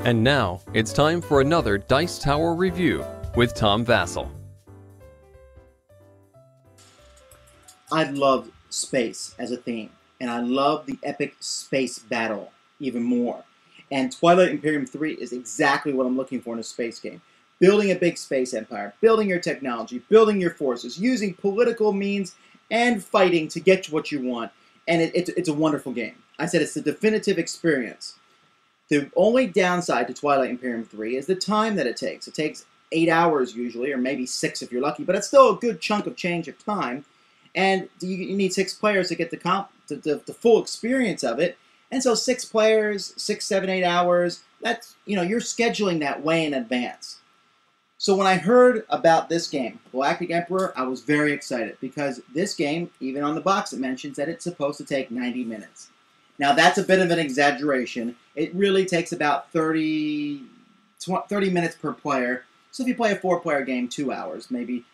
And now, it's time for another Dice Tower review with Tom Vasel. I love space as a theme, and I love the epic space battle even more. And Twilight Imperium 3 is exactly what I'm looking for in a space game. Building a big space empire, building your technology, building your forces, using political means and fighting to get what you want. And it's a wonderful game. I said it's the definitive experience. The only downside to Twilight Imperium 3 is the time that it takes. It takes 8 hours usually, or maybe 6 if you're lucky, but it's still a good chunk of change of time. And you need 6 players to get the full experience of it. And so 6 players, 6, 7, 8 hours, that's, you're scheduling that way in advance. So when I heard about this game, Galactic Emperor, I was very excited because this game, even on the box, it mentions that it's supposed to take 90 minutes. Now that's a bit of an exaggeration. It really takes about 30 minutes per player. So if you play a 4-player game, 2 hours. Maybe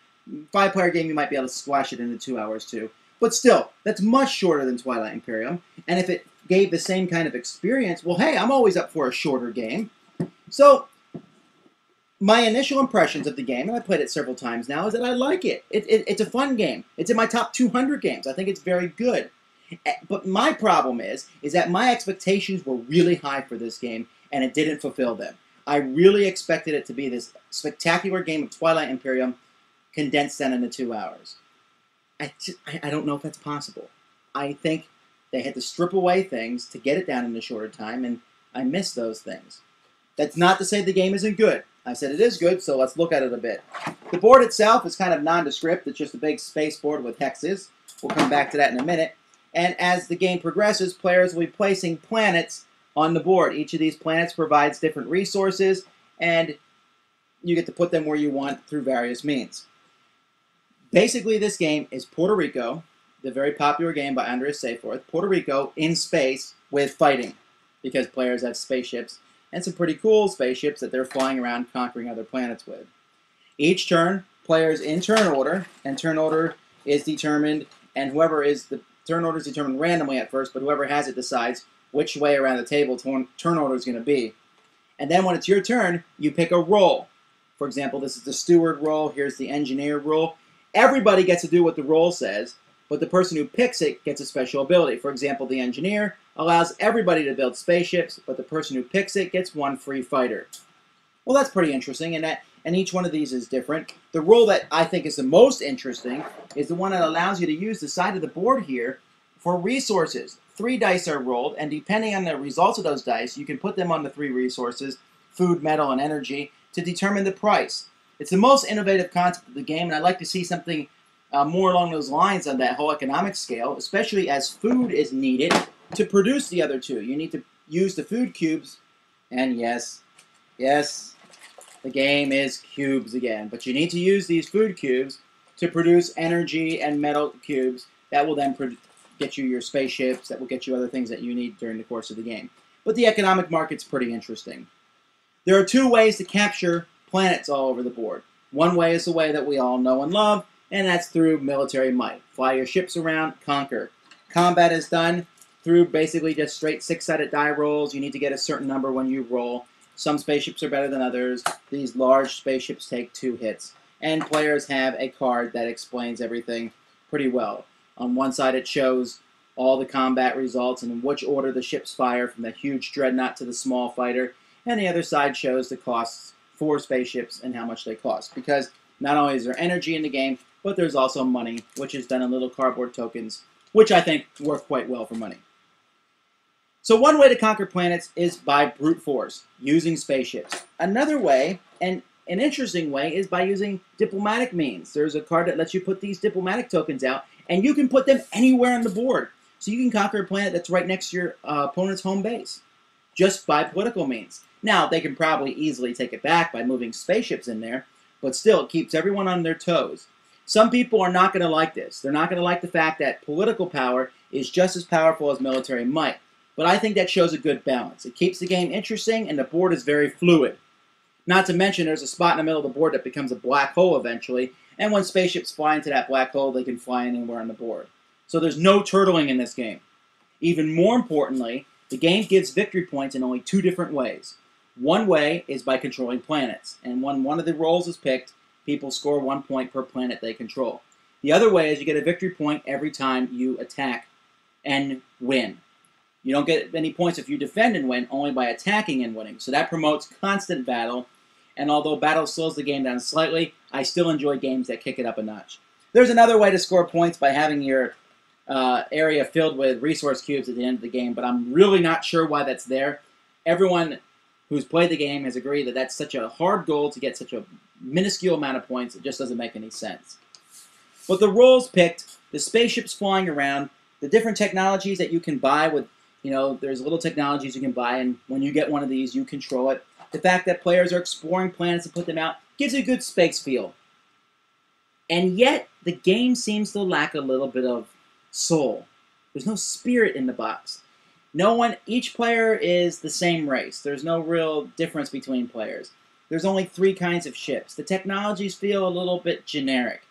5-player game, you might be able to squash it into 2 hours too. But still, that's much shorter than Twilight Imperium. And if it gave the same kind of experience, well, hey, I'm always up for a shorter game. So my initial impressions of the game, and I played it several times now, is that I like it. It's a fun game. It's in my top 200 games. I think it's very good. But my problem is that my expectations were really high for this game, and it didn't fulfill them. I really expected it to be this spectacular game of Twilight Imperium condensed down into 2 hours. I don't know if that's possible. I think they had to strip away things to get it down in a shorter time, and I missed those things. That's not to say the game isn't good. I said it is good, so let's look at it a bit. The board itself is kind of nondescript. It's just a big space board with hexes. We'll come back to that in a minute. And as the game progresses, players will be placing planets on the board. Each of these planets provides different resources, and you get to put them where you want through various means. Basically, this game is Puerto Rico, the very popular game by Andres Seyforth, Puerto Rico in space with fighting, because players have spaceships, and some pretty cool spaceships that they're flying around conquering other planets with. Each turn, players in turn order, and turn order is determined, and turn order is determined randomly at first, but whoever has it decides which way around the table turn order is going to be. And then when it's your turn, you pick a role. For example, this is the steward role, here's the engineer role. Everybody gets to do what the role says, but the person who picks it gets a special ability. For example, the engineer allows everybody to build spaceships, but the person who picks it gets 1 free fighter. Well, that's pretty interesting, and each one of these is different. The role that I think is the most interesting is the one that allows you to use the side of the board here for resources. 3 dice are rolled, and depending on the results of those dice, you can put them on the 3 resources, food, metal, and energy, to determine the price. It's the most innovative concept of the game, and I'd like to see something more along those lines on that whole economic scale, especially as food is needed to produce the other 2. You need to use the food cubes, and yes, the game is cubes again, but you need to use these food cubes to produce energy and metal cubes that will then get you your spaceships, that will get you other things that you need during the course of the game. But the economic market's pretty interesting. There are 2 ways to capture planets all over the board. One way is the way that we all know and love, and that's through military might. Fly your ships around, conquer. Combat is done through basically just straight 6-sided die rolls. You need to get a certain number when you roll. Some spaceships are better than others. These large spaceships take 2 hits. And players have a card that explains everything pretty well. On one side it shows all the combat results and in which order the ships fire, from the huge dreadnought to the small fighter. And the other side shows the costs for spaceships and how much they cost. Because not only is there energy in the game, but there's also money, which is done in little cardboard tokens, which I think work quite well for money. So one way to conquer planets is by brute force, using spaceships. Another way, and an interesting way, is by using diplomatic means. There's a card that lets you put these diplomatic tokens out, and you can put them anywhere on the board. So you can conquer a planet that's right next to your opponent's home base, just by political means. Now, they can probably easily take it back by moving spaceships in there, but still, it keeps everyone on their toes. Some people are not going to like this. They're not going to like the fact that political power is just as powerful as military might. But I think that shows a good balance. It keeps the game interesting, and the board is very fluid. Not to mention, there's a spot in the middle of the board that becomes a black hole eventually, and when spaceships fly into that black hole, they can fly anywhere on the board. So there's no turtling in this game. Even more importantly, the game gives victory points in only 2 different ways. One way is by controlling planets, and when one of the roles is picked, people score 1 point per planet they control. The other way is you get a victory point every time you attack and win. You don't get any points if you defend and win, only by attacking and winning. So that promotes constant battle, and although battle slows the game down slightly, I still enjoy games that kick it up a notch. There's another way to score points by having your area filled with resource cubes at the end of the game, but I'm really not sure why that's there. Everyone who's played the game has agreed that that's such a hard goal to get such a minuscule amount of points, it just doesn't make any sense. But the roles picked, the spaceships flying around, the different technologies that you can buy with, there's little technologies you can buy, and when you get one of these, you control it. The fact that players are exploring planets and put them out gives you a good space feel. And yet, the game seems to lack a little bit of soul. There's no spirit in the box. Each player is the same race. There's no real difference between players. There's only 3 kinds of ships. The technologies feel a little bit generic.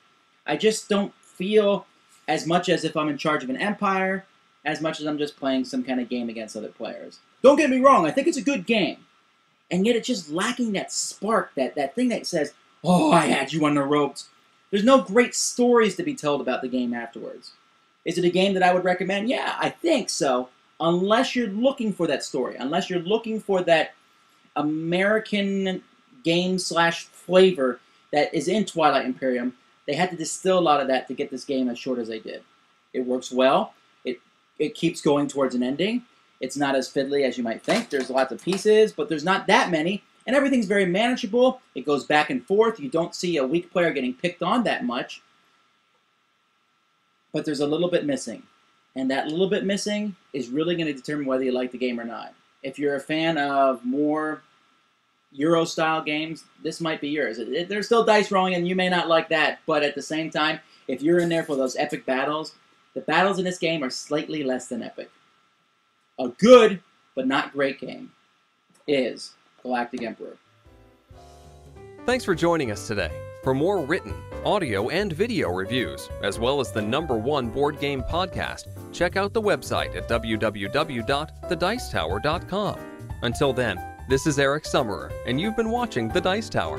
I just don't feel as much as if I'm in charge of an empire, as much as I'm just playing some kind of game against other players. Don't get me wrong, I think it's a good game. And yet it's just lacking that spark, that thing that says, oh, I had you on the ropes. There's no great stories to be told about the game afterwards. Is it a game that I would recommend? Yeah, I think so. Unless you're looking for that story. Unless you're looking for that American game/flavor that is in Twilight Imperium. They had to distill a lot of that to get this game as short as they did. It works well. It keeps going towards an ending. It's not as fiddly as you might think. There's lots of pieces, but there's not that many. And everything's very manageable. It goes back and forth. You don't see a weak player getting picked on that much. But there's a little bit missing. And that little bit missing is really going to determine whether you like the game or not. If you're a fan of more Euro-style games, this might be yours. There's still dice rolling, and you may not like that. But at the same time, if you're in there for those epic battles, the battles in this game are slightly less than epic. A good, but not great game is Galactic Emperor. Thanks for joining us today. For more written, audio, and video reviews, as well as the #1 board game podcast, check out the website at www.thedicetower.com. Until then, this is Eric Summerer, and you've been watching The Dice Tower.